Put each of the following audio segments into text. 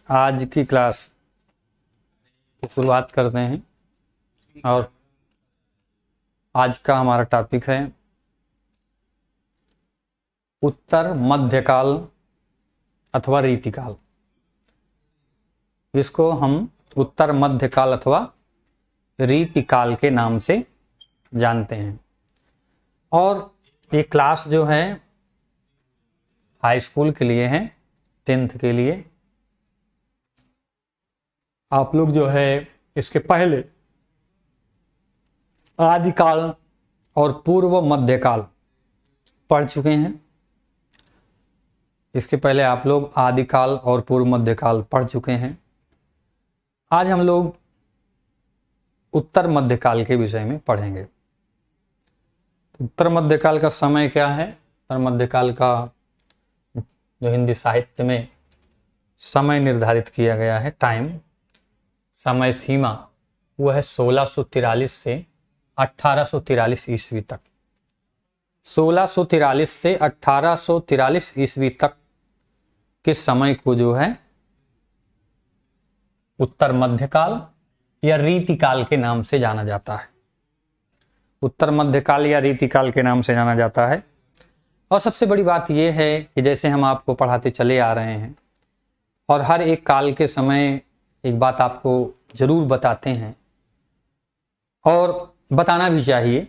आज की क्लास की शुरुआत करते हैं और आज का हमारा टॉपिक है उत्तर मध्यकाल अथवा रीतिकाल। इसको हम उत्तर मध्यकाल अथवा रीतिकाल के नाम से जानते हैं। और ये क्लास जो है हाई स्कूल के लिए है, 10th के लिए। आप लोग जो है इसके पहले आदिकाल और पूर्व मध्यकाल पढ़ चुके हैं। इसके पहले आप लोग आदिकाल और पूर्व मध्यकाल पढ़ चुके हैं। आज हम लोग उत्तर मध्यकाल के विषय में पढ़ेंगे। उत्तर मध्यकाल का समय क्या है? उत्तर मध्यकाल का जो हिंदी साहित्य में समय निर्धारित किया गया है, टाइम, समय सीमा, वो है 1643 से 1843 ईस्वी तक। 1643 से 1843 ईस्वी तक के समय को जो है उत्तर मध्यकाल या रीतिकाल के नाम से जाना जाता है। उत्तर मध्यकाल या रीतिकाल के नाम से जाना जाता है। और सबसे बड़ी बात यह है कि जैसे हम आपको पढ़ाते चले आ रहे हैं और हर एक काल के समय एक बात आपको जरूर बताते हैं और बताना भी चाहिए।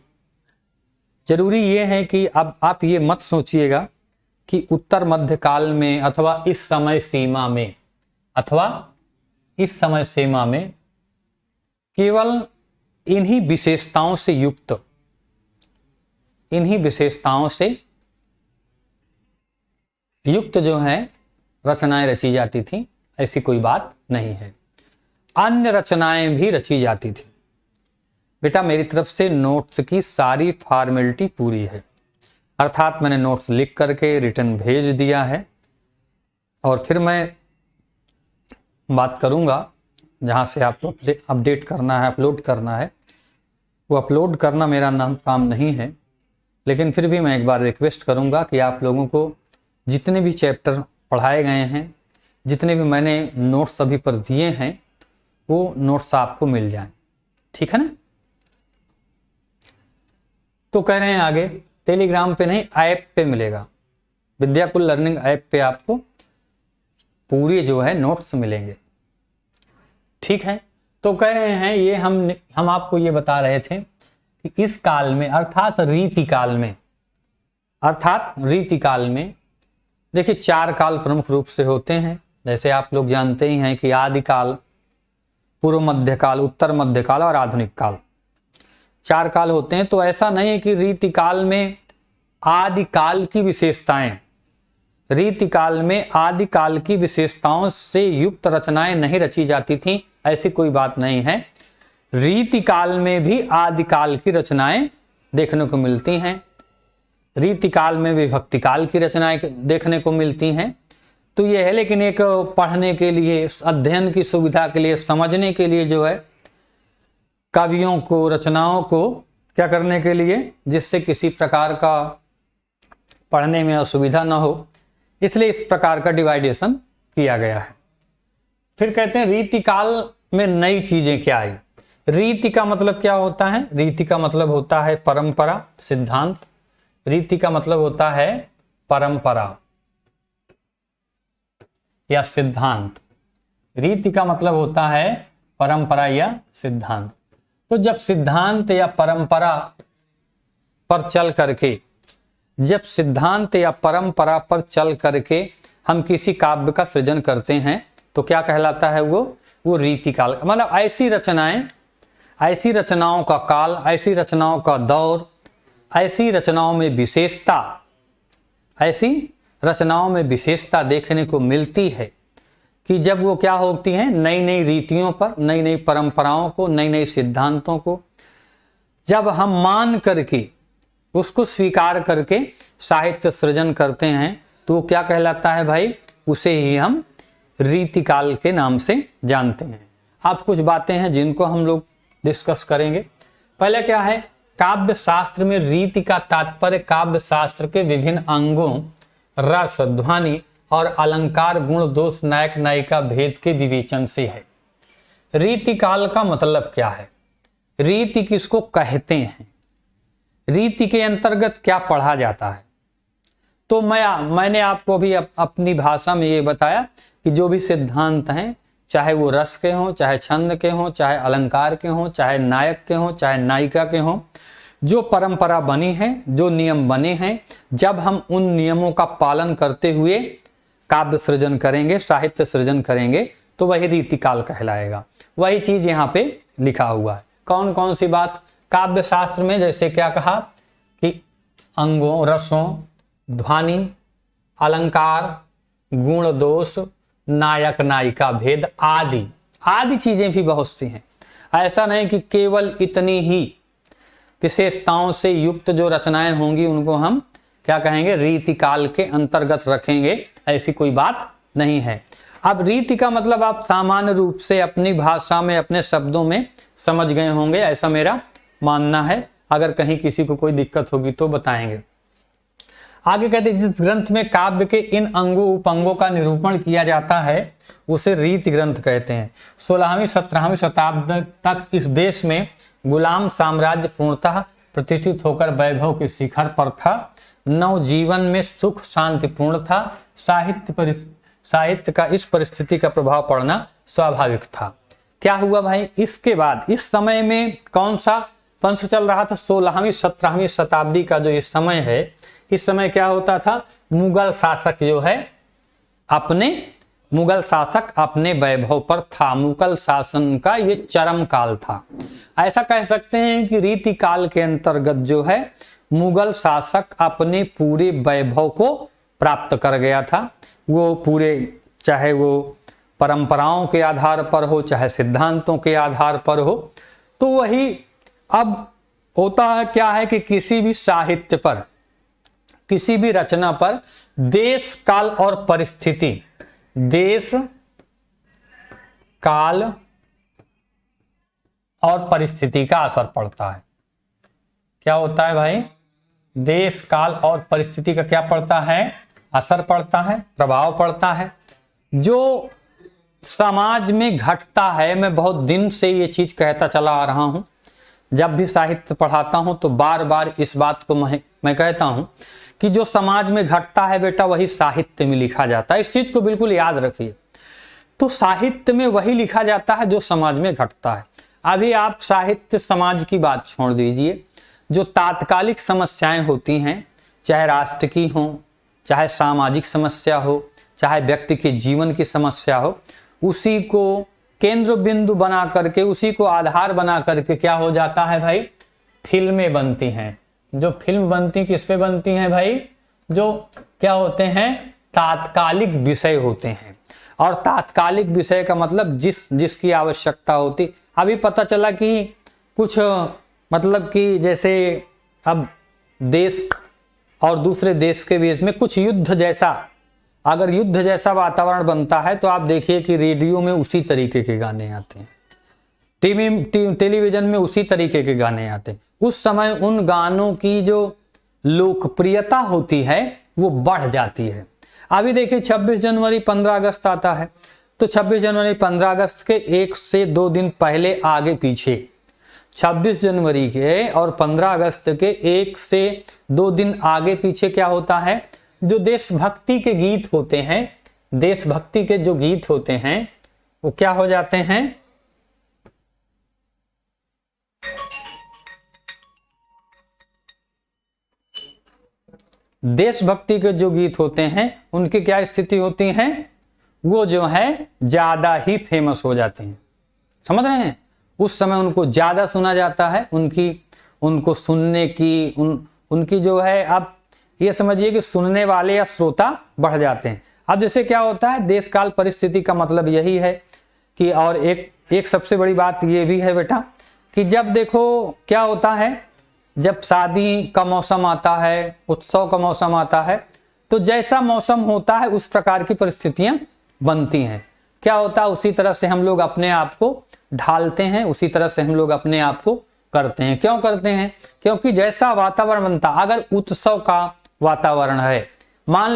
जरूरी ये है कि अब आप ये मत सोचिएगा कि उत्तर मध्यकाल में अथवा इस समय सीमा में केवल इन्हीं विशेषताओं से युक्त जो है रचनाएं रची जाती थी, ऐसी कोई बात नहीं है। अन्य रचनाएं भी रची जाती थी। बेटा मेरी तरफ से नोट्स की सारी फॉर्मेलिटी पूरी है, अर्थात मैंने नोट्स लिख करके रिटर्न भेज दिया है और फिर मैं बात करूंगा जहां से आपको अपडेट करना है, अपलोड करना है। वो अपलोड करना मेरा काम नहीं है, लेकिन फिर भी मैं एक बार रिक्वेस्ट करूंगा कि आप लोगों को जितने भी चैप्टर पढ़ाए गए हैं, जितने भी मैंने नोट्स अभी पर दिए हैं, वो नोट्स आपको मिल जाएं। ठीक है ना? तो कह रहे हैं आगे टेलीग्राम पे नहीं, ऐप पे मिलेगा। विद्याकुल लर्निंग ऐप पे आपको पूरे जो है नोट्स मिलेंगे। ठीक है? तो कह रहे हैं ये हम आपको ये बता रहे थे कि इस काल में अर्थात रीतिकाल में देखिए 4 काल प्रमुख रूप से होते हैं। जैसे आप लोग जानते ही हैं कि आदिकाल, पूर्व मध्यकाल, उत्तर मध्यकाल और आधुनिक काल, 4 काल होते हैं। तो ऐसा नहीं है कि रीतिकाल में आदिकाल की विशेषताओं से युक्त रचनाएं नहीं रची जाती थीं, ऐसी कोई बात नहीं है। रीतिकाल में भी आदिकाल की रचनाएं देखने को मिलती हैं। रीतिकाल में भी भक्तिकाल की रचनाएं देखने को मिलती हैं। तो ये है, लेकिन एक पढ़ने के लिए, अध्ययन की सुविधा के लिए, समझने के लिए जो है कवियों को, रचनाओं को क्या करने के लिए, जिससे किसी प्रकार का पढ़ने में असुविधा न हो, इसलिए इस प्रकार का डिवाइडेशन किया गया है। फिर कहते हैं रीतिकाल में नई चीजें क्या आई। रीति का मतलब क्या होता है? रीति का मतलब होता है परंपरा, सिद्धांत। रीति का मतलब होता है परंपरा या सिद्धांत। रीति का मतलब होता है परंपरा या सिद्धांत। तो जब सिद्धांत या परंपरा पर चल करके हम किसी काव्य का सृजन करते हैं तो क्या कहलाता है? वो रीतिकाल। मतलब ऐसी रचनाओं का काल, ऐसी रचनाओं का दौर, ऐसी रचनाओं में विशेषता देखने को मिलती है कि जब वो क्या होती हैं, नई नई रीतियों पर, नई नई परंपराओं को, नई नई सिद्धांतों को जब हम मान करके, उसको स्वीकार करके साहित्य सृजन करते हैं तो क्या कहलाता है भाई? उसे ही हम रीतिकाल के नाम से जानते हैं। अब कुछ बातें हैं जिनको हम लोग डिस्कस करेंगे। पहले क्या है? काव्य शास्त्र में रीति का तात्पर्य काव्य शास्त्र के विभिन्न अंगों, रस, ध्वनि और अलंकार गुण दोष नायक नायिका भेद के विवेचन से है। रीति काल का मतलब क्या है? रीति किसको कहते हैं? रीति के अंतर्गत क्या पढ़ा जाता है? तो मैंने आपको भी अपनी भाषा में ये बताया कि जो भी सिद्धांत हैं, चाहे वो रस के हों, चाहे छंद के हों, चाहे अलंकार के हों, चाहे नायक के हों, चाहे नायिका के हों, जो परंपरा बनी है, जो नियम बने हैं, जब हम उन नियमों का पालन करते हुए काव्य सृजन करेंगे, साहित्य सृजन करेंगे, तो वही रीति काल कहलाएगा। वही चीज यहाँ पे लिखा हुआ है। कौन कौन सी बात? काव्य शास्त्र में जैसे क्या कहा कि अंगों, रसों, ध्वनि, अलंकार, गुण दोष, नायक नायिका भेद आदि आदि चीजें भी बहुत सी हैं। ऐसा नहीं कि केवल इतनी ही विशेषताओं से युक्त जो रचनाएं होंगी उनको हम क्या कहेंगे, रीति काल के अंतर्गत रखेंगे, ऐसी कोई बात नहीं है। अब रीति का मतलब आप सामान्य रूप से अपनी भाषा में, अपने शब्दों में समझ गए होंगे, ऐसा मेरा मानना है। अगर कहीं किसी को कोई दिक्कत होगी तो बताएंगे। आगे कहते हैं, जिस ग्रंथ में काव्य के इन अंगों उपअंगों का निरूपण किया जाता है उसे रीति ग्रंथ कहते हैं। 16वीं 17वीं शताब्दी तक इस देश में गुलाम साम्राज्य पूर्णतः प्रतिष्ठित होकर वैभव के शिखर पर था। नवजीवन में सुख शांतिपूर्ण था। साहित्य का इस परिस्थिति का प्रभाव पड़ना स्वाभाविक था। क्या हुआ भाई? इसके बाद इस समय में कौन सा वंश चल रहा था? 16वीं 17वीं शताब्दी का जो ये समय है, इस समय क्या होता था? मुगल शासक जो है मुगल शासक अपने वैभव पर था। मुगल शासन का ये चरम काल था। ऐसा कह सकते हैं कि रीति काल के अंतर्गत जो है मुगल शासक अपने पूरे वैभव को प्राप्त कर गया था। वो पूरे, चाहे वो परंपराओं के आधार पर हो, चाहे सिद्धांतों के आधार पर हो, तो वही अब होता है क्या है कि किसी भी साहित्य पर, किसी भी रचना पर देश काल और परिस्थिति, देश काल और परिस्थिति का असर पड़ता है। क्या होता है भाई? देश काल और परिस्थिति का क्या पड़ता है? असर पड़ता है, प्रभाव पड़ता है। जो समाज में घटता है, मैं बहुत दिन से ये चीज कहता चला आ रहा हूं, जब भी साहित्य पढ़ाता हूं तो बार बार इस बात को मैं कहता हूं कि जो समाज में घटता है बेटा वही साहित्य में लिखा जाता है। इस चीज को बिल्कुल याद रखिए। तो साहित्य में वही लिखा जाता है जो समाज में घटता है। अभी आप साहित्य समाज की बात छोड़ दीजिए, जो तात्कालिक समस्याएं होती हैं, चाहे राष्ट्र की हो, चाहे सामाजिक समस्या हो, चाहे व्यक्ति के जीवन की समस्या हो, उसी को केंद्र बिंदु बना करके, उसी को आधार बना करके क्या हो जाता है भाई? फिल्में बनती हैं। जो फिल्म बनती किस पे बनती हैं भाई? जो क्या होते हैं? तात्कालिक विषय होते हैं। और तात्कालिक विषय का मतलब जिसकी आवश्यकता होती। अभी पता चला कि कुछ मतलब कि जैसे अब देश और दूसरे देश के बीच में कुछ युद्ध जैसा, अगर युद्ध जैसा वातावरण बनता है तो आप देखिए कि रेडियो में उसी तरीके के गाने आते हैं, टेलीविजन में उसी तरीके के गाने आते हैं। उस समय उन गानों की जो लोकप्रियता होती है वो बढ़ जाती है। अभी देखिए 26 जनवरी 15 अगस्त आता है, तो 26 जनवरी 15 अगस्त के 1 से 2 दिन पहले आगे पीछे, 26 जनवरी के और 15 अगस्त के 1 से 2 दिन आगे पीछे क्या होता है? जो देशभक्ति के गीत होते हैं, देशभक्ति के जो गीत होते हैं वो क्या हो जाते हैं? देशभक्ति के जो गीत होते हैं उनकी क्या स्थिति होती है? वो जो है ज्यादा ही फेमस हो जाते हैं। समझ रहे हैं? उस समय उनको ज्यादा सुना जाता है, उनको सुनने की उनकी जो है, आप ये समझिए कि सुनने वाले या श्रोता बढ़ जाते हैं। अब जैसे क्या होता है, देश काल परिस्थिति का मतलब यही है कि, और एक सबसे बड़ी बात ये भी है बेटा कि जब देखो क्या होता है, जब शादी का मौसम आता है, उत्सव का मौसम आता है, तो जैसा मौसम होता है उस प्रकार की परिस्थितियां बनती हैं। क्या होता है, उसी तरह से हम लोग अपने आप को ढालते हैं, उसी तरह से हम लोग अपने आप को करते हैं। क्यों करते हैं? क्योंकि जैसा वातावरण बनता, अगर उत्सव का वातावरण है, मान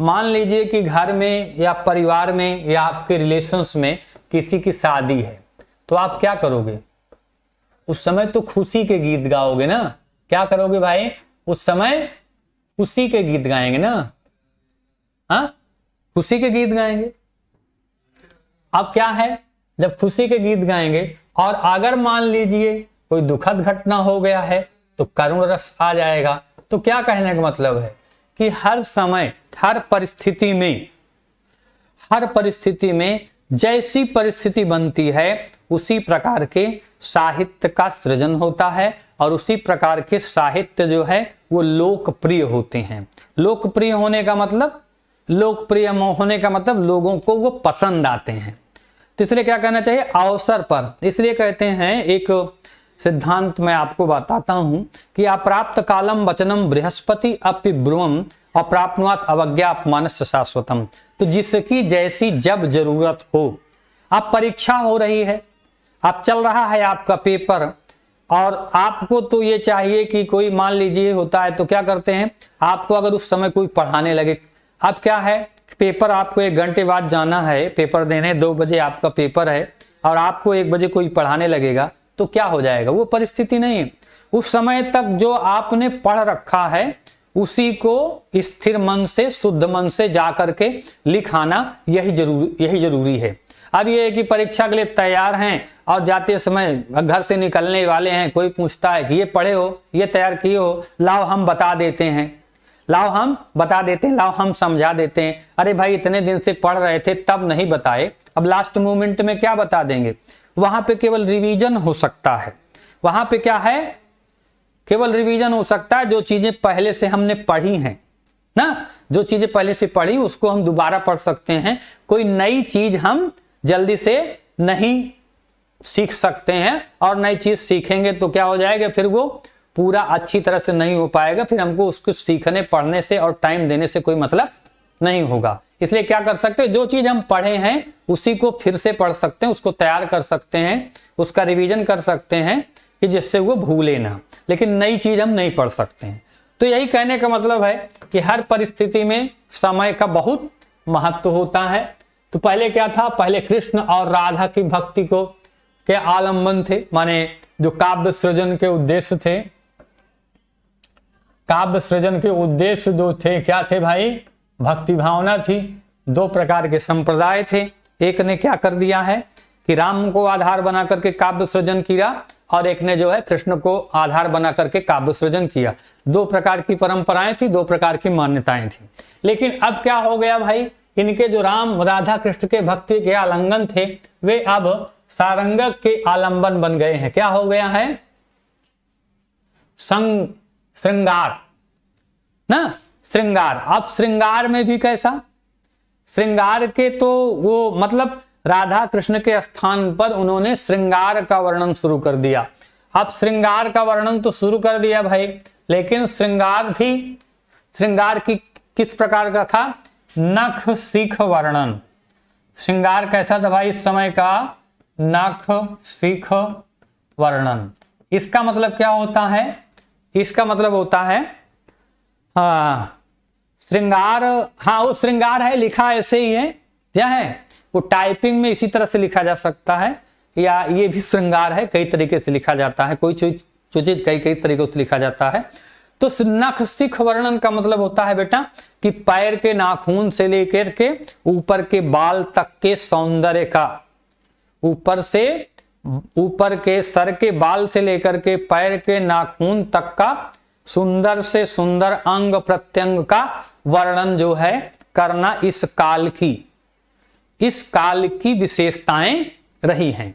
मान लीजिए कि घर में या परिवार में या आपके रिलेशंस में किसी की शादी है, तो आप क्या करोगे? उस समय तो खुशी के गीत गाओगे ना। क्या करोगे भाई? उस समय खुशी के गीत गाएंगे ना। हाँ, खुशी के गीत गाएंगे। अब क्या है, जब खुशी के गीत गाएंगे और अगर मान लीजिए कोई दुखद घटना हो गया है तो करुण रस आ जाएगा। तो क्या कहने का मतलब है कि हर समय, हर परिस्थिति में जैसी परिस्थिति बनती है उसी प्रकार के साहित्य का सृजन होता है और उसी प्रकार के साहित्य जो है वो लोकप्रिय होते हैं। लोकप्रिय होने का मतलब लोगों को वो पसंद आते हैं। तो इसलिए क्या कहना चाहिए? अवसर पर। इसलिए कहते हैं, एक सिद्धांत मैं आपको बताता हूं कि अप्राप्त कालम वचनम बृहस्पति अपि ब्रुवम अप्राप्नुयात् अवज्ञा अपमानस्य शाश्वतम। तो जिसकी जैसी जब जरूरत हो, आप परीक्षा हो रही है, आप चल रहा है आपका पेपर और आपको तो ये चाहिए कि कोई मान लीजिए होता है तो क्या करते हैं, आपको अगर उस समय कोई पढ़ाने लगे, अब क्या है, पेपर आपको 1 घंटे बाद जाना है पेपर देने, 2 बजे आपका पेपर है और आपको 1 बजे कोई पढ़ाने लगेगा तो क्या हो जाएगा? वो परिस्थिति नहीं है। उस समय तक जो आपने पढ़ रखा है उसी को स्थिर मन से, शुद्ध मन से जा करके लिखाना यही जरूरी है। अब ये है कि परीक्षा के लिए तैयार हैं और जाते समय घर से निकलने वाले हैं, कोई पूछता है कि ये पढ़े हो, ये तैयार किए हो, लाओ हम बता देते हैं, लाओ हम समझा देते हैं। अरे भाई, इतने दिन से पढ़ रहे थे तब नहीं बताए, अब लास्ट मोमेंट में क्या बता देंगे? वहां पे केवल रिवीजन हो सकता है। वहां पे क्या है, केवल रिवीजन हो सकता है। जो चीजें पहले से हमने पढ़ी हैं ना, जो चीजें पहले से पढ़ी उसको हम दोबारा पढ़ सकते हैं। कोई नई चीज हम जल्दी से नहीं सीख सकते हैं और नई चीज सीखेंगे तो क्या हो जाएगा, फिर वो पूरा अच्छी तरह से नहीं हो पाएगा। फिर हमको उसको सीखने, पढ़ने से और टाइम देने से कोई मतलब नहीं होगा। इसलिए क्या कर सकते हैं, जो चीज हम पढ़े हैं उसी को फिर से पढ़ सकते हैं, उसको तैयार कर सकते हैं, उसका रिवीजन कर सकते हैं कि जिससे वो भूले ना। लेकिन नई चीज हम नहीं पढ़ सकते हैं। तो यही कहने का मतलब है कि हर परिस्थिति में समय का बहुत महत्व होता है। तो पहले क्या था, पहले कृष्ण और राधा की भक्ति को के आलंबन थे, माने जो काव्य सृजन के उद्देश्य थे, काव्य सृजन के उद्देश्य जो थे क्या थे भाई, भक्ति भावना थी। 2 प्रकार के संप्रदाय थे। एक ने क्या कर दिया है कि राम को आधार बना करके काव्य सृजन किया और एक ने जो है कृष्ण को आधार बना करके काव्य सृजन किया। 2 प्रकार की परंपराएं थी, 2 प्रकार की मान्यताएं थी। लेकिन अब क्या हो गया भाई, इनके जो राम राधा कृष्ण के भक्ति के आलिंगन थे वे अब सारंगक के आलंबन बन गए हैं। क्या हो गया है, श्रृंगार ना, श्रृंगार। अब श्रृंगार में भी कैसा, श्रृंगार के तो वो मतलब राधा कृष्ण के स्थान पर उन्होंने श्रृंगार का वर्णन शुरू कर दिया। अब श्रृंगार का वर्णन तो शुरू कर दिया भाई, लेकिन श्रृंगार की किस प्रकार का था, नख शिख वर्णन। श्रृंगार कैसा था भाई इस समय का, नख शिख वर्णन। इसका मतलब क्या होता है, इसका मतलब होता है श्रृंगार, हाँ वो श्रृंगार है, लिखा ऐसे ही है, क्या है वो टाइपिंग में इसी तरह से लिखा जा सकता है, या ये भी श्रृंगार है, कई तरीके से लिखा जाता है, कोई चीज कई तरीकों से लिखा जाता है। तो नख शिख वर्णन का मतलब होता है बेटा कि पैर के नाखून से लेकर के ऊपर के बाल तक के सौंदर्य का, ऊपर के सर के बाल से लेकर के पैर के नाखून तक का सुंदर से सुंदर अंग प्रत्यंग का वर्णन जो है करना इस काल की विशेषताएं रही हैं।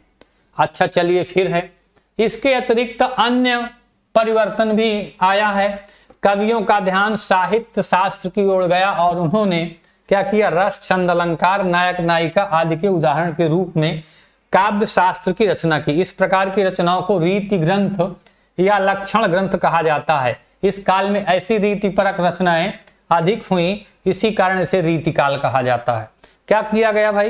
अच्छा चलिए फिर है, इसके अतिरिक्त अन्य परिवर्तन भी आया है। कवियों का ध्यान साहित्य शास्त्र की ओर गया और उन्होंने क्या किया, रस, छंद, अलंकार, नायक नायिका आदि के उदाहरण के रूप में काव्य शास्त्र की रचना की। इस प्रकार की रचनाओं को रीति ग्रंथ या लक्षण ग्रंथ कहा जाता है। इस काल में ऐसी रीति परक रचनाएं अधिक हुई, इसी कारण इसे रीतिकाल कहा जाता है। क्या किया गया भाई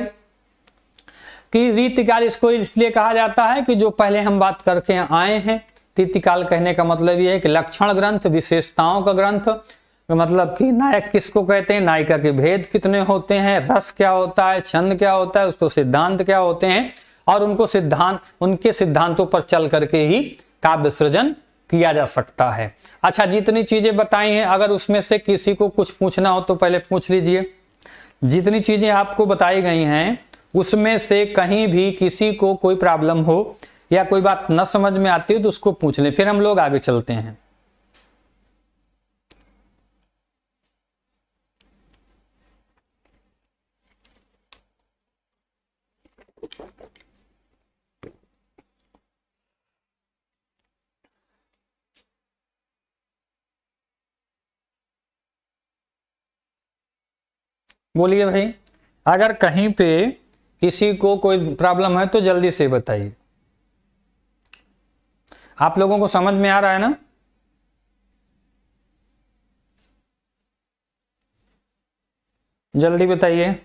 कि रीतिकाल इसको इसलिए कहा जाता है कि जो पहले हम बात करके आए हैं, रीतिकाल कहने का मतलब यह है कि लक्षण ग्रंथ, विशेषताओं का ग्रंथ मतलब कि नायक किसको कहते हैं, नायिका के भेद कितने होते हैं, रस क्या होता है, छंद क्या होता है, उसको सिद्धांत क्या होते हैं, और उनके सिद्धांतों पर चल करके ही काव्य सृजन किया जा सकता है। अच्छा, जितनी चीजें बताई हैं, अगर उसमें से किसी को कुछ पूछना हो तो पहले पूछ लीजिए। जितनी चीजें आपको बताई गई हैं उसमें से कहीं भी किसी को कोई प्रॉब्लम हो या कोई बात न समझ में आती हो तो उसको पूछ लें, फिर हम लोग आगे चलते हैं। बोलिए भाई, अगर कहीं पे किसी को कोई प्रॉब्लम है तो जल्दी से बताइए। आप लोगों को समझ में आ रहा है ना? जल्दी बताइए।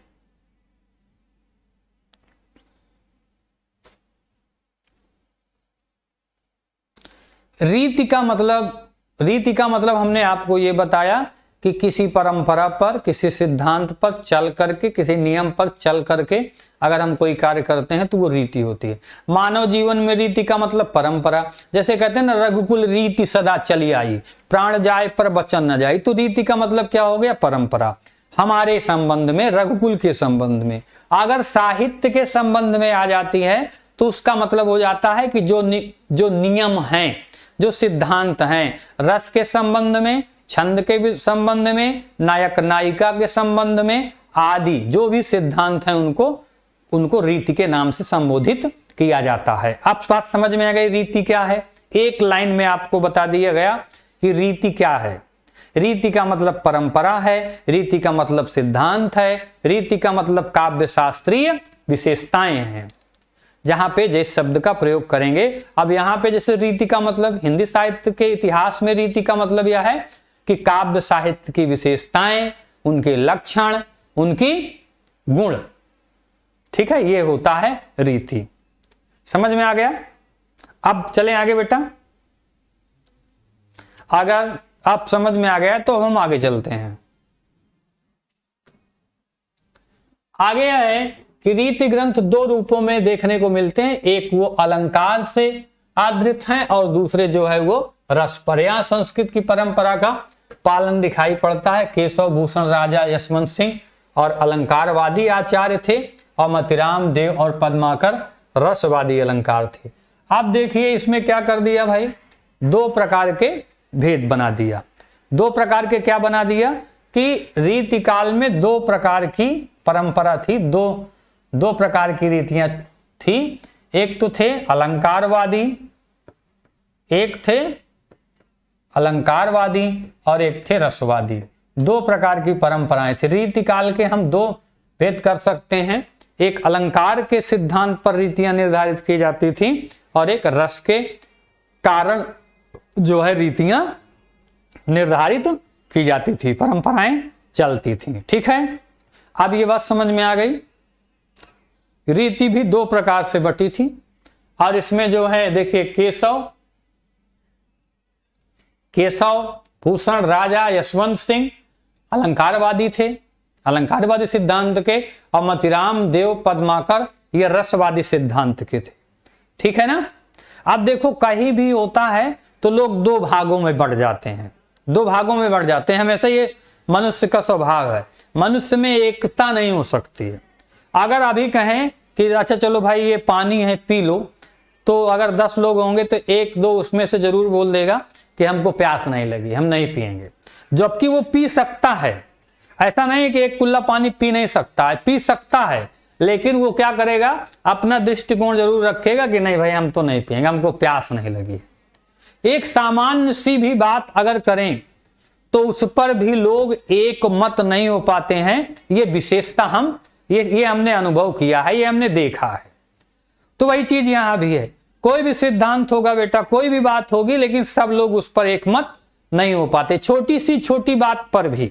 रीति का मतलब हमने आपको ये बताया कि किसी परंपरा पर, किसी सिद्धांत पर चल करके, किसी नियम पर चल करके अगर हम कोई कार्य करते हैं तो वो रीति होती है। मानव जीवन में रीति का मतलब परंपरा। जैसे कहते हैं ना, रघुकुल रीति सदा चली आई, प्राण जाए पर वचन न जाए। तो रीति का मतलब क्या हो गया? परंपरा। हमारे संबंध में, रघुकुल के संबंध में। अगर साहित्य के संबंध में आ जाती है तो उसका मतलब हो जाता है कि जो नियम हैं, जो सिद्धांत हैं, रस के संबंध में, छंद के भी संबंध में, नायक नायिका के संबंध में आदि जो भी सिद्धांत हैं उनको रीति के नाम से संबोधित किया जाता है। अब बात समझ में आ गई रीति क्या है? एक लाइन में आपको बता दिया गया कि रीति क्या है। रीति का मतलब परंपरा है, रीति का मतलब सिद्धांत है, रीति का मतलब काव्य शास्त्रीय विशेषताएं हैं। जहां पे जिस शब्द का प्रयोग करेंगे, अब यहां पे जैसे रीति का मतलब, हिंदी साहित्य के इतिहास में रीति का मतलब यह है कि काव्य साहित्य की विशेषताएं, उनके लक्षण, उनकी गुण, ठीक है, ये होता है रीति। समझ में आ गया? अब चलें आगे बेटा। अगर आप समझ में आ गया तो हम आगे चलते हैं। आगे है कि रीति ग्रंथ दो रूपों में देखने को मिलते हैं। एक वो अलंकार से आधृत हैं और दूसरे जो है वो रस पर। यहाँ संस्कृत की परंपरा का पालन दिखाई पड़ता है। केशव भूषण राजा यशवंत सिंह और अलंकारवादी आचार्य थे और मतिराम देव और पद्माकर रसवादी अलंकार थे। आप देखिए इसमें क्या कर दिया भाई, दो प्रकार के भेद बना दिया। दो प्रकार के क्या बना दिया कि रीति काल में दो प्रकार की परंपरा थी, दो प्रकार की रीतियां थी। एक तो थे अलंकारवादी, एक थे अलंकारवादी और एक थे रसवादी। दो प्रकार की परंपराएं थी। रीति काल के हम दो भेद कर सकते हैं। एक अलंकार के सिद्धांत पर रीतियां निर्धारित की जाती थी और एक रस के कारण जो है रीतियां निर्धारित की जाती थी, परंपराएं चलती थी। ठीक है, अब ये बात समझ में आ गई। रीति भी दो प्रकार से बटी थी और इसमें जो है देखिए केशव भूषण राजा यशवंत सिंह अलंकारवादी थे, अलंकारवादी सिद्धांत के, और मतिराम देव पद्माकर ये रसवादी सिद्धांत के थे। ठीक है ना? अब देखो कहीं भी होता है तो लोग दो भागों में बढ़ जाते हैं, दो भागों में बढ़ जाते हैं। हमेशा ये मनुष्य का स्वभाव है, मनुष्य में एकता नहीं हो सकती है। अगर अभी कहें कि अच्छा चलो भाई ये पानी है पी लो, तो अगर 10 लोग होंगे तो एक दो उसमें से जरूर बोल देगा कि हमको प्यास नहीं लगी, हम नहीं पिएंगे। जबकि वो पी सकता है, ऐसा नहीं है कि एक कुल्ला पानी पी नहीं सकता है, पी सकता है, लेकिन वो क्या करेगा, अपना दृष्टिकोण जरूर रखेगा कि नहीं भाई हम तो नहीं पिएंगे, हमको प्यास नहीं लगी। एक सामान्य सी भी बात अगर करें तो उस पर भी लोग एक मत नहीं हो पाते हैं। ये विशेषता हम ये हमने अनुभव किया है, ये हमने देखा है। तो वही चीज यहां भी है। कोई भी सिद्धांत होगा बेटा, कोई भी बात होगी, लेकिन सब लोग उस पर एक मत नहीं हो पाते। छोटी सी छोटी बात पर भी,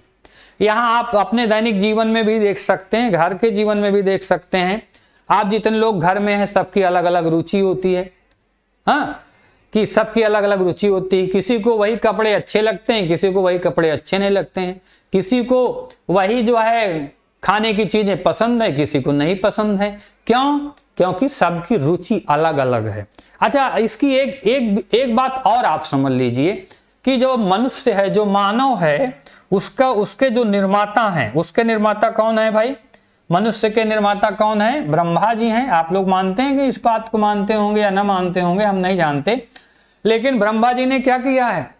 यहां आप अपने दैनिक जीवन में भी देख सकते हैं, घर के जीवन में भी देख सकते हैं। आप जितने लोग घर में हैं सबकी अलग अलग रुचि होती है। हाँ, कि सबकी अलग अलग रुचि होती है। किसी को वही कपड़े अच्छे लगते हैं, किसी को वही कपड़े अच्छे नहीं लगते हैं, किसी को वही जो है खाने की चीजें पसंद है, किसी को नहीं पसंद है। क्यों? क्योंकि सबकी रुचि अलग अलग है। अच्छा, इसकी एक बात और आप समझ लीजिए कि जो मनुष्य है, जो मानव है, उसके जो निर्माता हैं, उसके निर्माता कौन है भाई? मनुष्य के निर्माता कौन है? ब्रह्मा जी हैं। आप लोग मानते हैं कि इस बात को मानते होंगे या ना मानते होंगे, हम नहीं जानते, लेकिन ब्रह्मा जी ने क्या किया है?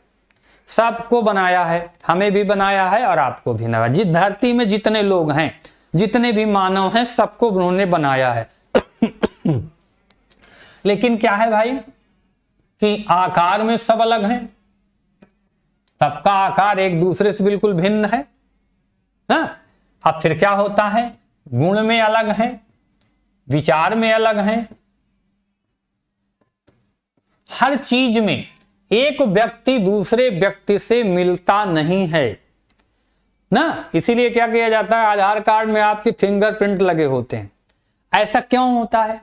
सबको बनाया है, हमें भी बनाया है और आपको भी बनाया। जिस धरती में जितने लोग हैं, जितने भी मानव हैं, सबको उन्होंने बनाया है। लेकिन क्या है भाई कि आकार में सब अलग हैं, सबका आकार एक दूसरे से बिल्कुल भिन्न है। हाँ? अब फिर क्या होता है? गुण में अलग है, विचार में अलग है, हर चीज में एक व्यक्ति दूसरे व्यक्ति से मिलता नहीं है ना। इसीलिए क्या किया जाता है? आधार कार्ड में आपके फिंगरप्रिंट लगे होते हैं। ऐसा क्यों होता है?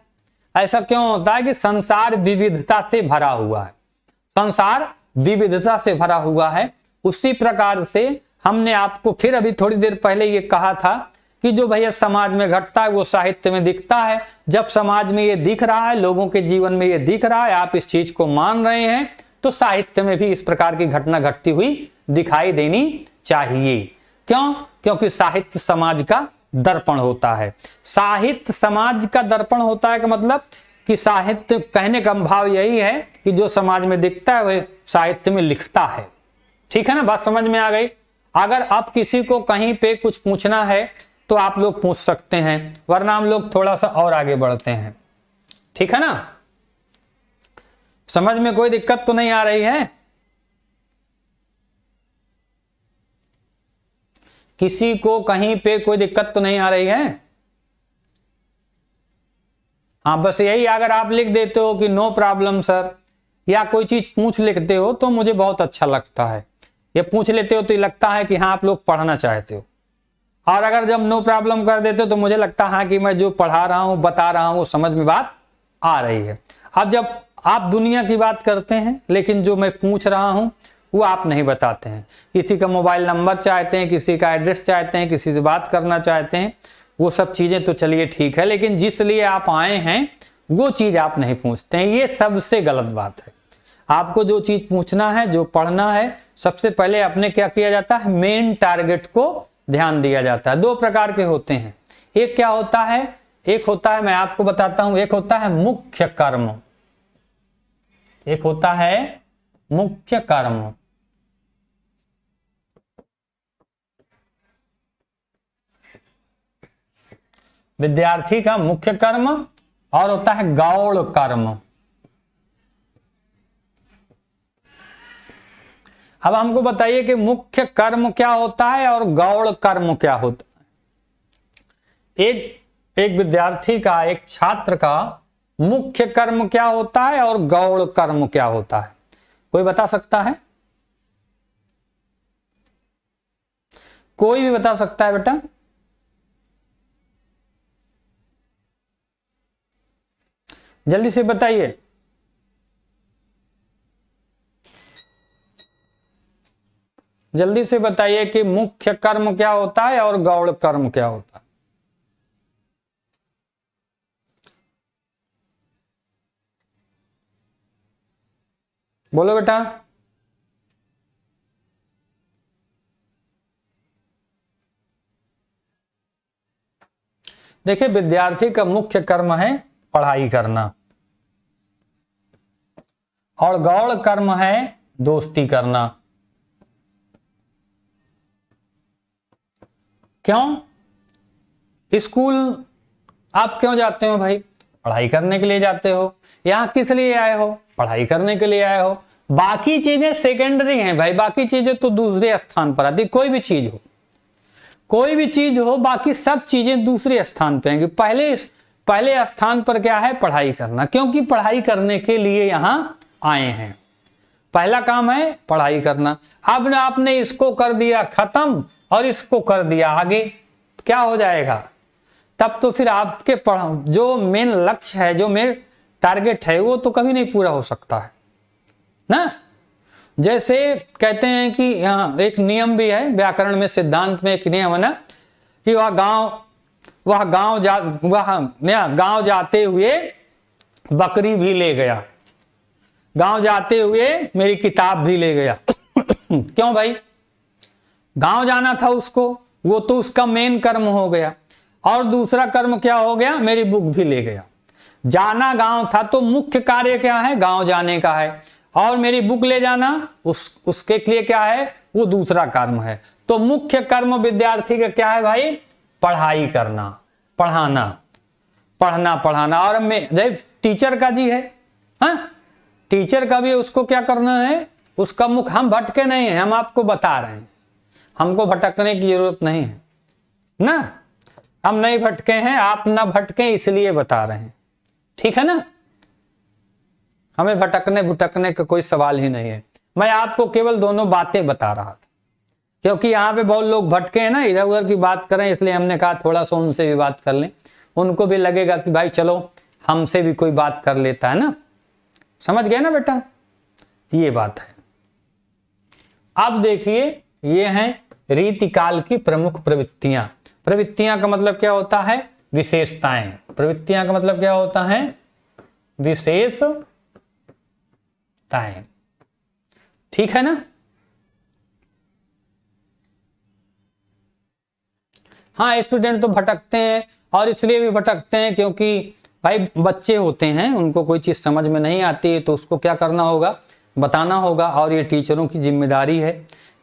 ऐसा क्यों होता है कि संसार विविधता से भरा हुआ है, संसार विविधता से भरा हुआ है। उसी प्रकार से हमने आपको फिर अभी थोड़ी देर पहले ये कहा था कि जो भैया समाज में घटता है वो साहित्य में दिखता है। जब समाज में ये दिख रहा है, लोगों के जीवन में ये दिख रहा है, आप इस चीज को मान रहे हैं, तो साहित्य में भी इस प्रकार की घटना घटती हुई दिखाई देनी चाहिए। क्यों? क्योंकि साहित्य समाज का दर्पण होता है। साहित्य समाज का दर्पण होता है का मतलब कि साहित्य, कहने का भाव यही है कि जो समाज में दिखता है वह साहित्य में लिखता है। ठीक है ना? बात समझ में आ गई? अगर आप किसी को कहीं पे कुछ पूछना है तो आप लोग पूछ सकते हैं, वरना हम लोग थोड़ा सा और आगे बढ़ते हैं। ठीक है ना? समझ में कोई दिक्कत तो नहीं आ रही है? किसी को कहीं पे कोई दिक्कत तो नहीं आ रही है? हाँ, बस यही अगर आप लिख देते हो कि नो प्रॉब्लम सर, या कोई चीज पूछ लिखते हो तो मुझे बहुत अच्छा लगता है। ये पूछ लेते हो तो ये लगता है कि हाँ आप लोग पढ़ना चाहते हो। और अगर जब नो प्रॉब्लम कर देते हो तो मुझे लगता है कि मैं जो पढ़ा रहा हूं, बता रहा हूं, वो समझ में बात आ रही है। अब जब आप दुनिया की बात करते हैं, लेकिन जो मैं पूछ रहा हूं वो आप नहीं बताते हैं, किसी का मोबाइल नंबर चाहते हैं, किसी का एड्रेस चाहते हैं, किसी से बात करना चाहते हैं, वो सब चीजें तो चलिए ठीक है, लेकिन जिस लिए आप आए हैं वो चीज आप नहीं पूछते हैं। ये सबसे गलत बात है। आपको जो चीज पूछना है, जो पढ़ना है, सबसे पहले अपने क्या किया जाता है? मेन टारगेट को ध्यान दिया जाता है। दो प्रकार के होते हैं। एक क्या होता है? एक होता है, मैं आपको बताता हूं, एक होता है मुख्य कर्म, एक होता है मुख्य कर्म। विद्यार्थी का मुख्य कर्म, और होता है गौड़ कर्म। अब हमको बताइए कि मुख्य कर्म क्या होता है और गौड़ कर्म क्या होता है। एक विद्यार्थी का, एक छात्र का मुख्य कर्म क्या होता है और गौड़ कर्म क्या होता है? कोई बता सकता है? कोई भी बता सकता है बेटा? जल्दी से बताइए। जल्दी से बताइए कि मुख्य कर्म क्या होता है और गौड़ कर्म क्या होता है। बोलो बेटा। देखिए, विद्यार्थी का मुख्य कर्म है पढ़ाई करना, और गौड़ कर्म है दोस्ती करना। क्यों? स्कूल आप क्यों जाते हो भाई? पढ़ाई करने के लिए जाते हो। यहां किस लिए आए हो? पढ़ाई करने के लिए आए हो। बाकी चीजें सेकेंडरी हैं भाई, बाकी चीजें तो दूसरे स्थान पर आती। कोई भी चीज हो, कोई भी चीज हो, बाकी सब चीजें दूसरे स्थान पे आएंगी। पहले स्थान पर क्या है? पढ़ाई करना, क्योंकि पढ़ाई करने के लिए यहां आए हैं। पहला काम है पढ़ाई करना। अब आपने इसको कर दिया खत्म और इसको कर दिया आगे, क्या हो जाएगा? तब तो फिर आपके जो मेन लक्ष्य है, जो मेन टारगेट है, वो तो कभी नहीं पूरा हो सकता है। ना। जैसे कहते हैं कि यहाँ एक नियम भी है व्याकरण में, सिद्धांत में एक नियम है ना कि वह गांव जाते हुए बकरी भी ले गया, गांव जाते हुए मेरी किताब भी ले गया। क्यों भाई? गांव जाना था उसको, वो तो उसका मेन कर्म हो गया। और दूसरा कर्म क्या हो गया? मेरी बुक भी ले गया। जाना गांव था तो मुख्य कार्य क्या है? गांव जाने का है। और मेरी बुक ले जाना उसके लिए क्या है? वो दूसरा कर्म है। तो मुख्य कर्म विद्यार्थी का क्या है भाई? पढ़ाई करना, पढ़ाना, पढ़ना पढ़ाना। और मैं टीचर का जी है, हाँ, टीचर का भी उसको क्या करना है? उसका मुख, हम भटके नहीं है, हम आपको बता रहे हैं, हमको भटकने की जरूरत नहीं है ना, हम नहीं भटके हैं, आप ना भटके इसलिए बता रहे हैं, ठीक है ना। हमें भटकने का कोई सवाल ही नहीं है। मैं आपको केवल दोनों बातें बता रहा था, क्योंकि यहाँ पे बहुत लोग भटके हैं ना, इधर उधर की बात करें, इसलिए हमने कहा थोड़ा सा उनसे भी बात कर लें, उनको भी लगेगा कि भाई चलो हमसे भी कोई बात कर लेता है ना। समझ गए ना बेटा, ये बात है। अब देखिए, ये हैं रीतिकाल की प्रमुख प्रवृत्तियां। प्रवृत्तियां का मतलब क्या होता है? विशेषताएं। प्रवृत्तियां का मतलब क्या होता है? विशेषताएं, ठीक है ना। हाँ, स्टूडेंट तो भटकते हैं, और इसलिए भी भटकते हैं क्योंकि भाई बच्चे होते हैं, उनको कोई चीज समझ में नहीं आती है तो उसको क्या करना होगा? बताना होगा। और ये टीचरों की जिम्मेदारी है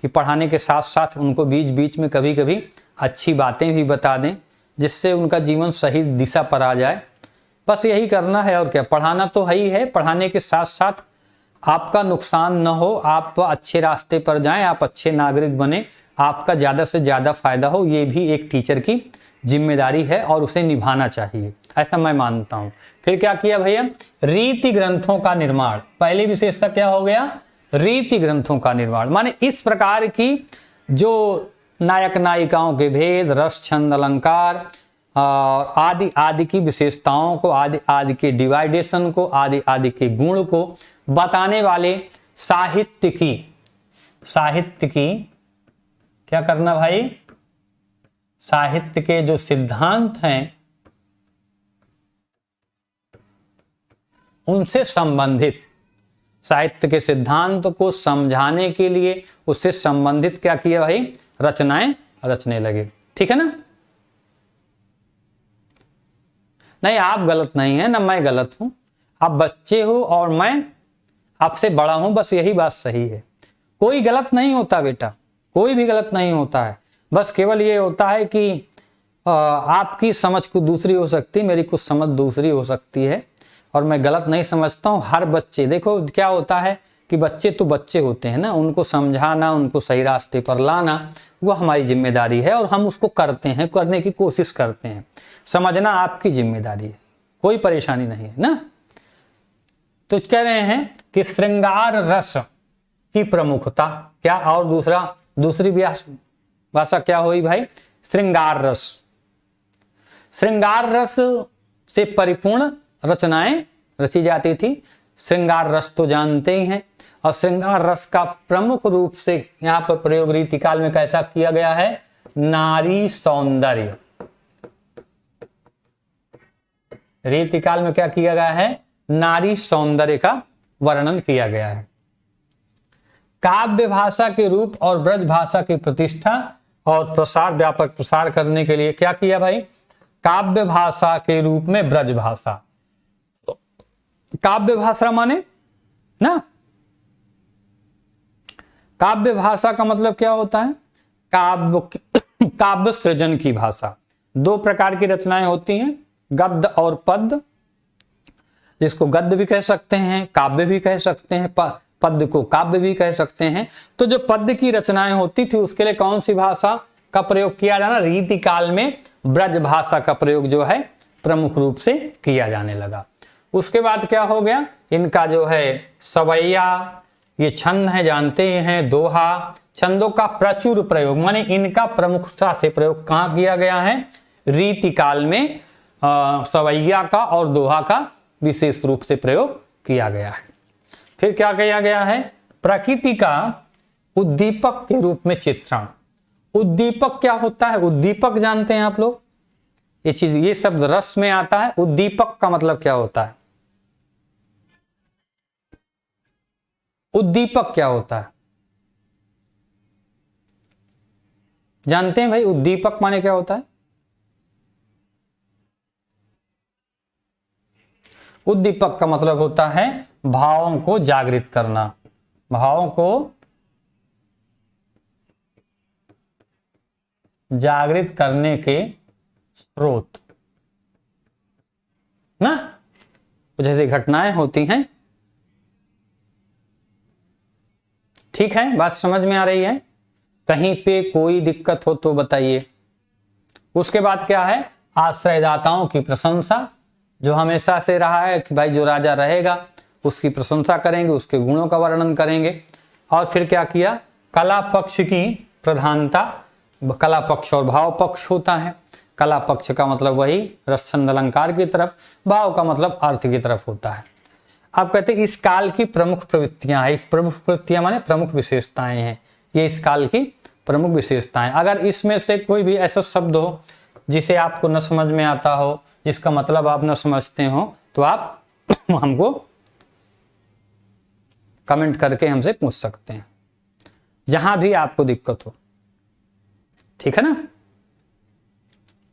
कि पढ़ाने के साथ साथ उनको बीच बीच में कभी कभी अच्छी बातें भी बता दें, जिससे उनका जीवन सही दिशा पर आ जाए। बस यही करना है, और क्या। पढ़ाना तो है ही है, पढ़ाने के साथ साथ आपका नुकसान न हो, आप अच्छे रास्ते पर जाएं, आप अच्छे नागरिक बने, आपका ज़्यादा से ज़्यादा फायदा हो, ये भी एक टीचर की जिम्मेदारी है और उसे निभाना चाहिए, ऐसा मैं मानता हूँ। फिर क्या किया भैया? रीति ग्रंथों का निर्माण। पहली विशेषता क्या हो गया? रीति ग्रंथों का निर्माण, माने इस प्रकार की जो नायक नायिकाओं के भेद, रस, छंद, अलंकार और आदि आदि की विशेषताओं को, आदि आदि के डिवाइडेशन को, आदि आदि के गुण को बताने वाले साहित्य की क्या करना भाई? साहित्य के जो सिद्धांत हैं उनसे संबंधित, साहित्य के सिद्धांत को समझाने के लिए उससे संबंधित क्या किया भाई? रचनाएं रचने लगे, ठीक है ना। नहीं, आप गलत नहीं है ना, मैं गलत हूं। आप बच्चे हो और मैं आपसे बड़ा हूं, बस यही बात सही है। कोई गलत नहीं होता बेटा, कोई भी गलत नहीं होता है। बस केवल ये होता है कि आपकी समझ कुछ दूसरी हो सकती है, मेरी कुछ समझ दूसरी हो सकती है, और मैं गलत नहीं समझता हूँ। हर बच्चे, देखो क्या होता है कि बच्चे तो बच्चे होते हैं ना, उनको समझाना, उनको सही रास्ते पर लाना, वो हमारी जिम्मेदारी है, और हम उसको करते हैं, करने की कोशिश करते हैं। समझना आपकी जिम्मेदारी है, कोई परेशानी नहीं है ना। तो कह रहे हैं कि श्रृंगार रस की प्रमुखता क्या, और दूसरी भाषा क्या हुई भाई? श्रृंगार रस। श्रृंगार रस से परिपूर्ण रचनाएं रची जाती थी। श्रृंगार रस तो जानते ही हैं, और श्रृंगार रस का प्रमुख रूप से यहाँ पर प्रयोग रीतिकाल में कैसा किया गया है? नारी सौंदर्य। रीतिकाल में क्या किया गया है? नारी सौंदर्य का वर्णन किया गया है। काव्य भाषा के रूप और ब्रज भाषा की प्रतिष्ठा और प्रसार, व्यापक प्रसार करने के लिए क्या किया भाई? काव्य भाषा के रूप में ब्रज भाषा। काव्य भाषा माने ना, काव्य भाषा का मतलब क्या होता है? काव्य सृजन की भाषा। दो प्रकार की रचनाएं होती हैं, गद्य और पद्य, जिसको गद्य भी कह सकते हैं, काव्य भी कह सकते हैं, पद्य को काव्य भी कह सकते हैं। तो जो पद्य की रचनाएं होती थी उसके लिए कौन सी भाषा का प्रयोग किया जाना? रीतिकाल में ब्रज भाषा का प्रयोग जो है प्रमुख रूप से किया जाने लगा। उसके बाद क्या हो गया? इनका जो है सवैया, ये छंद है, जानते ही हैं, दोहा, छंदों का प्रचुर प्रयोग, माने इनका प्रमुखता से प्रयोग कहाँ किया गया है? रीतिकाल में सवैया का और दोहा का विशेष रूप से प्रयोग किया गया है। फिर क्या किया गया है, प्रकृति का उद्दीपक के रूप में चित्रण। उद्दीपक क्या होता है, उद्दीपक जानते हैं आप लोग, ये चीज, ये शब्द रस में आता है। उद्दीपक का मतलब क्या होता है, उद्दीपक क्या होता है जानते हैं भाई, उद्दीपक माने क्या होता है? उद्दीपक का मतलब होता है भावों को जागृत करना, भावों को जागृत करने के स्रोत ना, कुछ ऐसी घटनाएं होती हैं। ठीक है, बात समझ में आ रही है? कहीं पे कोई दिक्कत हो तो बताइए। उसके बाद क्या है, आश्रयदाताओं की प्रशंसा, जो हमेशा से रहा है कि भाई जो राजा रहेगा उसकी प्रशंसा करेंगे, उसके गुणों का वर्णन करेंगे। और फिर क्या किया, कला पक्ष की प्रधानता, कला पक्ष और भाव पक्ष होता है। कला पक्ष का मतलब वही रस छंद अलंकार की तरफ, भाव का मतलब अर्थ की तरफ होता है। आप कहते हैं इस काल की प्रमुख प्रवृत्तियां हैं, प्रमुख प्रवृत्तियां माने प्रमुख विशेषताएं हैं, ये इस काल की प्रमुख विशेषताएं। अगर इसमें से कोई भी ऐसा शब्द हो जिसे आपको न समझ में आता हो, जिसका मतलब आप न समझते हो, तो आप हमको कमेंट करके हमसे पूछ सकते हैं, जहां भी आपको दिक्कत हो। ठीक है ना?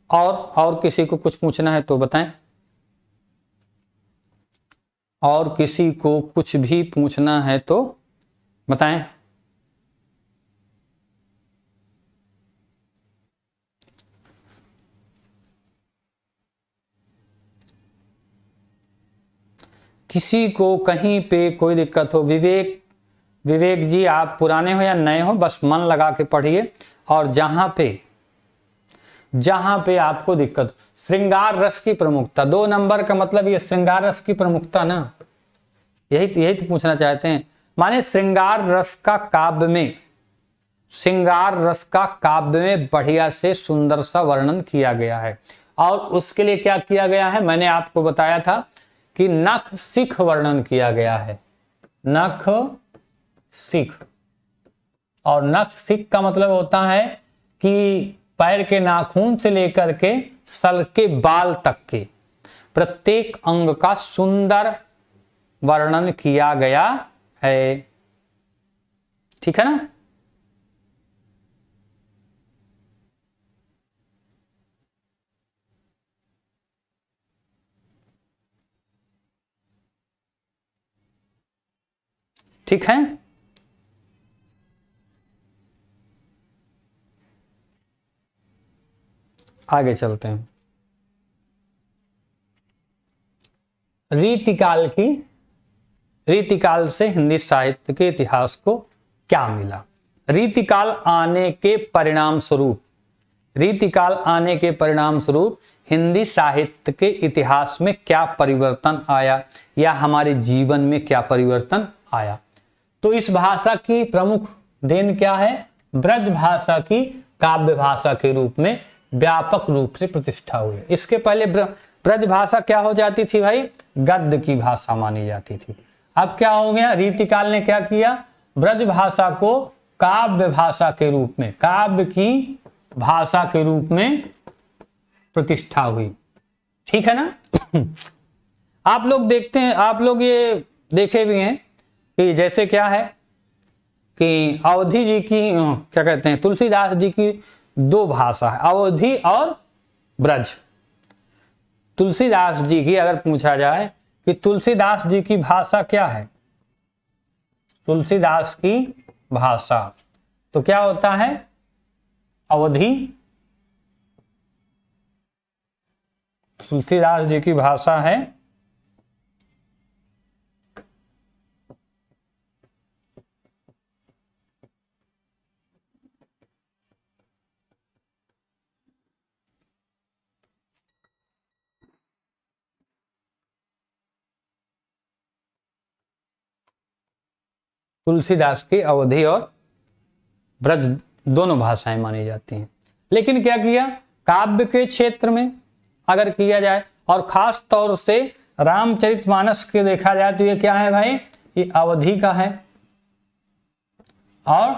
और किसी को कुछ पूछना है तो बताएं। और किसी को कुछ भी पूछना है तो बताएं। किसी को कहीं पे कोई दिक्कत हो, विवेक जी आप पुराने हो या नए हो, बस मन लगा के पढ़िए। और जहां पे आपको दिक्कत, श्रृंगार रस की प्रमुखता, 2 नंबर का मतलब ये श्रृंगार रस की प्रमुखता ना, यही तो पूछना चाहते हैं। माने श्रृंगार रस का काव्य में बढ़िया से सुंदर सा वर्णन किया गया है। और उसके लिए क्या किया गया है, मैंने आपको बताया था कि नख सिख वर्णन किया गया है, नख सिख। और नख सिख का मतलब होता है कि पैर के नाखून से लेकर के सर के बाल तक के प्रत्येक अंग का सुंदर वर्णन किया गया है। ठीक है ना? ठीक है, आगे चलते हैं। रीतिकाल से हिंदी साहित्य के इतिहास को क्या मिला? रीतिकाल आने के परिणाम स्वरूप हिंदी साहित्य के इतिहास में क्या परिवर्तन आया, या हमारे जीवन में क्या परिवर्तन आया? तो इस भाषा की प्रमुख देन क्या है? ब्रज भाषा की काव्य भाषा के रूप में व्यापक रूप से प्रतिष्ठा हुई। इसके पहले ब्रज भाषा क्या हो जाती थी भाई? गद्य की भाषा मानी जाती थी। अब क्या हो गया, रीतिकाल ने क्या किया, ब्रज भाषा को काव्य भाषा के रूप में, काव्य की भाषा के रूप में प्रतिष्ठा हुई। ठीक है ना? आप लोग देखते हैं, आप लोग ये देखे भी हैं कि जैसे क्या है कि अवधि जी की, क्या कहते हैं, तुलसीदास जी की 2 भाषा है, अवधि और ब्रज। तुलसीदास जी की अगर पूछा जाए कि तुलसीदास जी की भाषा क्या है, तुलसीदास की भाषा, तो क्या होता है? अवधि। तुलसीदास जी की भाषा है तुलसीदास की अवधि और ब्रज दोनों भाषाएं मानी जाती हैं। लेकिन क्या किया, काव्य के क्षेत्र में अगर किया जाए, और खास तौर से रामचरितमानस के देखा जाए, तो ये क्या है भाई? ये अवधि का है। और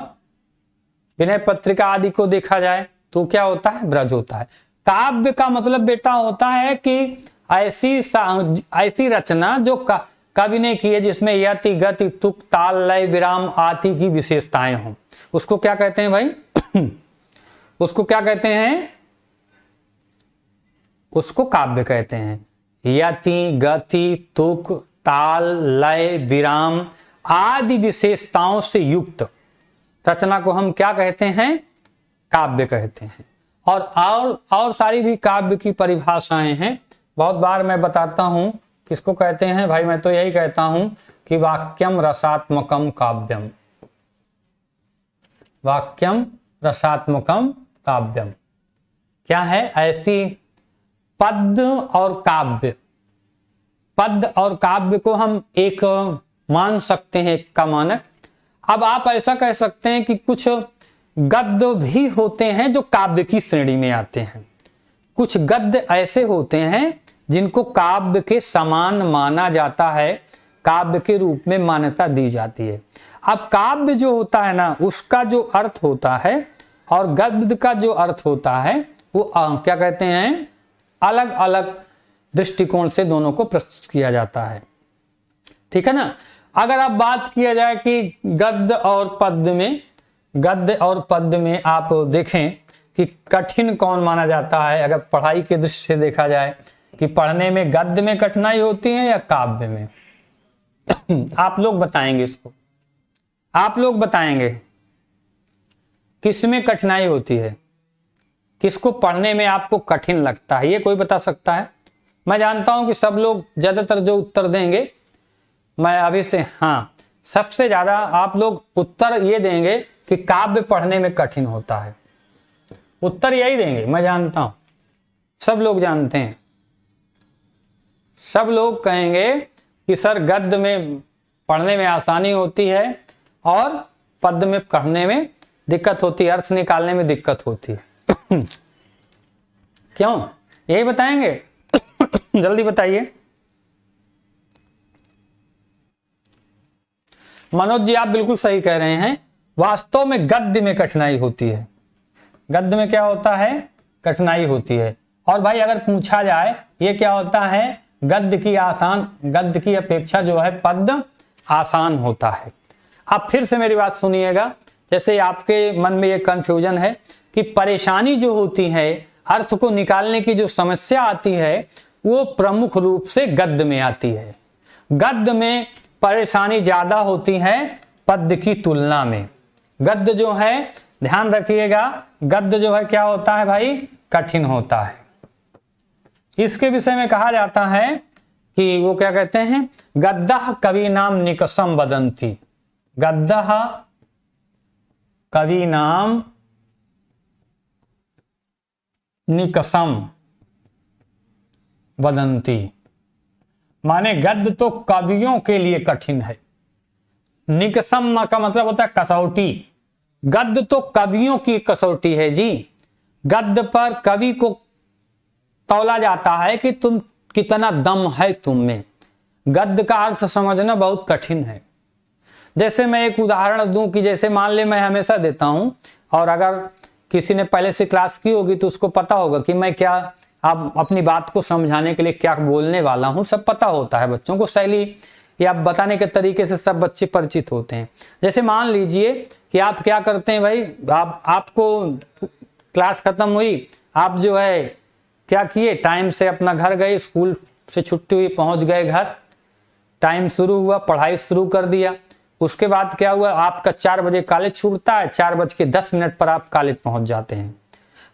विनय पत्रिका आदि को देखा जाए तो क्या होता है, ब्रज होता है। काव्य का मतलब बेटा होता है कि ऐसी रचना जो कवि ने की है जिसमें यति गति तुक ताल लय विराम आदि की विशेषताएं हों, उसको क्या कहते हैं भाई उसको क्या कहते हैं, उसको काव्य कहते हैं। यति गति तुक ताल लय विराम आदि विशेषताओं से युक्त रचना को हम क्या कहते हैं, काव्य कहते हैं। और सारी भी काव्य की परिभाषाएं हैं, बहुत बार मैं बताता हूं किसको कहते हैं भाई, मैं तो यही कहता हूं कि वाक्यम रसात्मकम काव्यम, वाक्यम रसात्मकम काव्यम क्या है, ऐसी पद और काव्य, पद और काव्य को हम एक मान सकते हैं का मानक। अब आप ऐसा कह सकते हैं कि कुछ गद्य भी होते हैं जो काव्य की श्रेणी में आते हैं, कुछ गद्य ऐसे होते हैं जिनको काव्य के समान माना जाता है, काव्य के रूप में मान्यता दी जाती है। अब काव्य जो होता है ना, उसका जो अर्थ होता है और गद्य का जो अर्थ होता है वो क्या कहते हैं, अलग अलग दृष्टिकोण से दोनों को प्रस्तुत किया जाता है, ठीक है ना। अगर आप बात किया जाए कि गद्य और पद्य में आप देखें कि कठिन कौन माना जाता है, अगर पढ़ाई के दृष्टि से देखा जाए कि पढ़ने में गद्य में कठिनाई होती है या काव्य में आप लोग बताएंगे, इसको आप लोग बताएंगे किस में कठिनाई होती है, किसको पढ़ने में आपको कठिन लगता है, ये कोई बता सकता है। मैं जानता हूं कि सब लोग ज्यादातर जो उत्तर देंगे, मैं अभी से हाँ सबसे ज्यादा आप लोग उत्तर ये देंगे कि काव्य पढ़ने में कठिन होता है, उत्तर यही देंगे, मैं जानता हूं सब लोग जानते हैं। सब लोग कहेंगे कि सर गद्य में पढ़ने में आसानी होती है और पद्य में पढ़ने में दिक्कत होती है, अर्थ निकालने में दिक्कत होती है क्यों, यही बताएंगे जल्दी बताइए। मनोज जी आप बिल्कुल सही कह रहे हैं, वास्तव में गद्य में कठिनाई होती है, गद्य में क्या होता है, कठिनाई होती है। और भाई अगर पूछा जाए ये क्या होता है, गद्य की अपेक्षा जो है पद्य आसान होता है। अब फिर से मेरी बात सुनिएगा, जैसे आपके मन में ये कंफ्यूजन है कि परेशानी जो होती है, अर्थ को निकालने की जो समस्या आती है वो प्रमुख रूप से गद्य में आती है। गद्य में परेशानी ज्यादा होती है पद्य की तुलना में। गद्य जो है, ध्यान रखिएगा, गद्य जो है क्या होता है भाई, कठिन होता है। इसके विषय में कहा जाता है कि वो क्या कहते हैं, गद्यः कवीनाम निकषम वदन्ति, गद्यः कवीनाम निकषम वदन्ति, माने गद्य तो कवियों के लिए कठिन है। निकषम का मतलब होता है कसौटी, गद्य तो कवियों की कसौटी है जी। गद्य पर कवि को तौला जाता है कि तुम कितना दम है तुम में। गद्य का अर्थ समझना बहुत कठिन है। जैसे मैं एक उदाहरण दूं कि जैसे मान ले, मैं हमेशा देता हूं, और अगर किसी ने पहले से क्लास की होगी तो उसको पता होगा कि मैं क्या, आप अपनी बात को समझाने के लिए क्या बोलने वाला हूं, सब पता होता है बच्चों को, शैली या बताने के तरीके से सब बच्चे परिचित होते हैं। जैसे मान लीजिए कि आप क्या करते हैं भाई, आपको क्लास खत्म हुई, आप जो है क्या किए, टाइम से अपना घर गए, स्कूल से छुट्टी हुई पहुंच गए घर, टाइम शुरू हुआ, पढ़ाई शुरू कर दिया। उसके बाद क्या हुआ, आपका 4 बजे कॉलेज छूटता है, 4:10 पर आप कॉलेज पहुंच जाते हैं,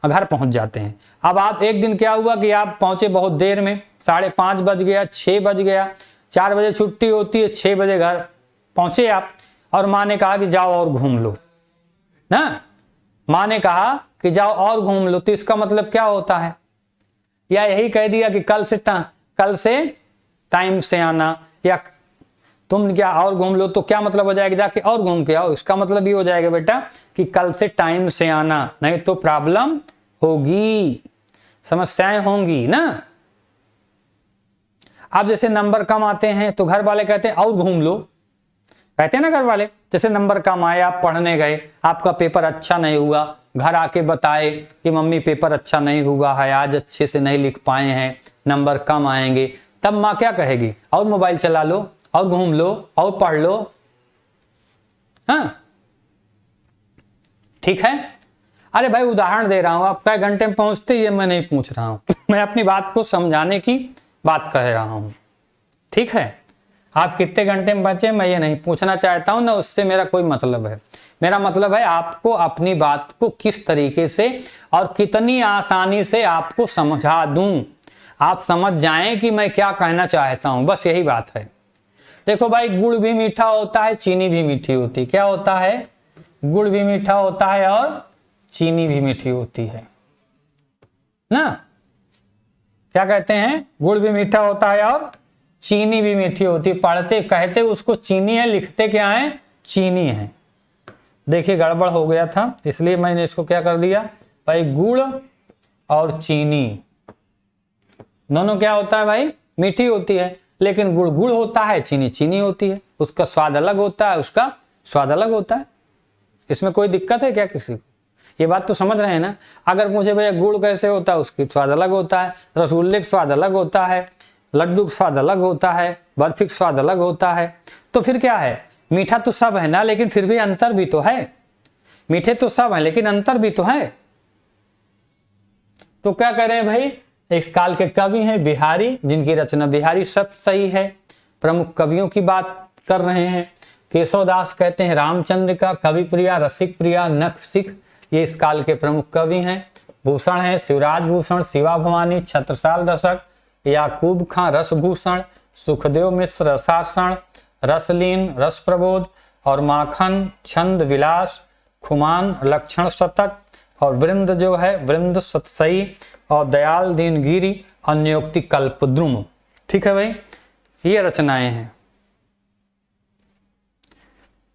घर पहुंच जाते हैं। अब आप एक दिन क्या हुआ कि आप पहुंचे बहुत देर में, 5:30 बज गया, 6 बज गया, 4 बजे छुट्टी होती है, 6 बजे घर पहुंचे आप, और माँ ने कहा कि जाओ और घूम लो ना, माँ ने कहा कि जाओ और घूम लो, तो इसका मतलब क्या होता है, या यही कह दिया कि कल से टाइम से आना, या तुम क्या और घूम लो, तो क्या मतलब हो जाएगा, जाके और घूम के आओ। इसका मतलब ये हो जाएगा बेटा कि कल से टाइम से आना, नहीं तो प्रॉब्लम होगी, समस्याएं होंगी ना। अब जैसे नंबर कम आते हैं तो घर वाले कहते हैं और घूम लो, कहते हैं ना घर वाले, जैसे नंबर कम आए, आप पढ़ने गए, आपका पेपर अच्छा नहीं हुआ, घर आके बताए कि मम्मी पेपर अच्छा नहीं हुआ है, आज अच्छे से नहीं लिख पाए हैं, नंबर कम आएंगे, तब माँ क्या कहेगी? और मोबाइल चला लो, और घूम लो, और पढ़ लो। हाँ ठीक है। अरे भाई उदाहरण दे रहा हूं, आप कई घंटे में पहुंचते, ये मैं नहीं पूछ रहा हूं मैं अपनी बात को समझाने की बात कह रहा हूं। ठीक है, आप कितने घंटे में बचे मैं ये नहीं पूछना चाहता हूं, ना उससे मेरा कोई मतलब है। मेरा मतलब है आपको अपनी बात को किस तरीके से और कितनी आसानी से आपको समझा दूं, आप समझ जाएं कि मैं क्या कहना चाहता हूं, बस यही बात है। देखो भाई, गुड़ भी मीठा होता है, चीनी भी मीठी होती है। क्या होता है? गुड़ भी मीठा होता है और चीनी भी मीठी होती है ना। क्या कहते हैं? गुड़ भी मीठा होता है और चीनी भी मीठी होती है। पढ़ते कहते उसको चीनी है, लिखते क्या है? चीनी है। देखिए गड़बड़ हो गया था, इसलिए मैंने इसको क्या कर दिया भाई, गुड़ और चीनी दोनों क्या होता है भाई? मीठी होती है, लेकिन गुड़ गुड़ होता है, चीनी चीनी होती है। उसका स्वाद अलग होता है, उसका स्वाद अलग होता है। इसमें कोई दिक्कत है क्या किसी को? ये बात तो समझ रहे हैं ना। अगर मुझे भैया गुड़ कैसे होता है, उसकी स्वाद अलग होता है, रसगुल्ले का स्वाद अलग होता है, लड्डू का स्वाद अलग होता है, बर्फी का स्वाद अलग होता है, तो फिर क्या है? मीठा तो सब है ना, लेकिन फिर भी अंतर भी तो है। मीठे तो सब है, लेकिन अंतर भी तो है। तो क्या करें भाई, इस काल के कवि हैं बिहारी, जिनकी रचना बिहारी सत सही है। प्रमुख कवियों की बात कर रहे हैं। केशवदास कहते हैं रामचंद्र का, कवि प्रिया, रसिक प्रिया, नख सिख, ये इस काल के प्रमुख कवि हैं। भूषण है शिवराज भूषण, शिवा भवानी, छत्रसाल दशक, याकूब खां रसभूषण, सुखदेव मिश्र रसाषण, रसलीन रस प्रबोध, और माखन छंद विलास, खुमान लक्षण शतक, और वृंद जो है वृंद सतसई, और दयाल दीनगिरी अन्योक्ति कल्पद्रुम। ठीक है भाई, ये रचनाएं हैं।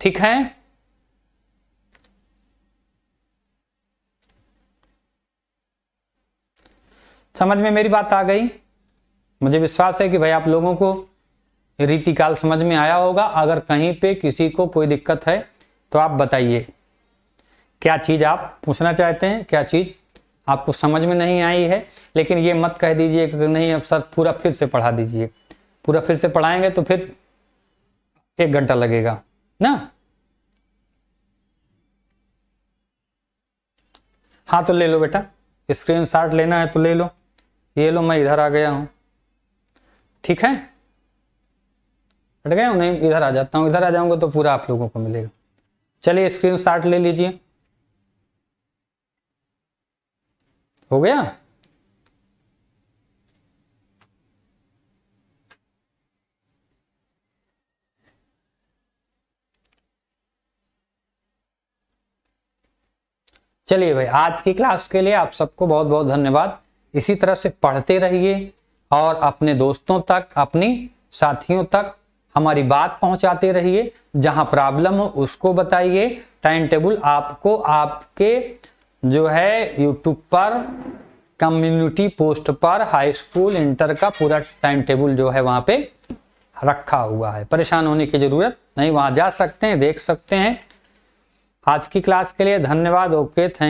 ठीक है, समझ में मेरी बात आ गई? मुझे विश्वास है कि भाई आप लोगों को रीतिकाल समझ में आया होगा। अगर कहीं पे किसी को कोई दिक्कत है तो आप बताइए, क्या चीज आप पूछना चाहते हैं, क्या चीज आपको समझ में नहीं आई है। लेकिन ये मत कह दीजिए कि नहीं अब सर पूरा फिर से पढ़ा दीजिए। पूरा फिर से पढ़ाएंगे तो फिर 1 घंटा लगेगा ना। हाँ तो ले लो बेटा, स्क्रीनशॉट लेना है तो ले लो। ये लो, मैं इधर आ गया हूं। ठीक है, हट गया हूं? नहीं, इधर आ जाता हूं। इधर आ जाऊंगा तो पूरा आप लोगों को मिलेगा। चलिए स्क्रीनशॉट ले लीजिए। हो गया? चलिए भाई, आज की क्लास के लिए आप सबको बहुत बहुत धन्यवाद। इसी तरह से पढ़ते रहिए और अपने दोस्तों तक, अपनी साथियों तक हमारी बात पहुंचाते रहिए। जहां प्रॉब्लम हो उसको बताइए। टाइम टेबल आपको आपके जो है यूट्यूब पर, कम्युनिटी पोस्ट पर हाई स्कूल इंटर का पूरा टाइम टेबल जो है वहां पे रखा हुआ है। परेशान होने की जरूरत नहीं, वहां जा सकते हैं, देख सकते हैं। आज की क्लास के लिए धन्यवाद। Okay, thank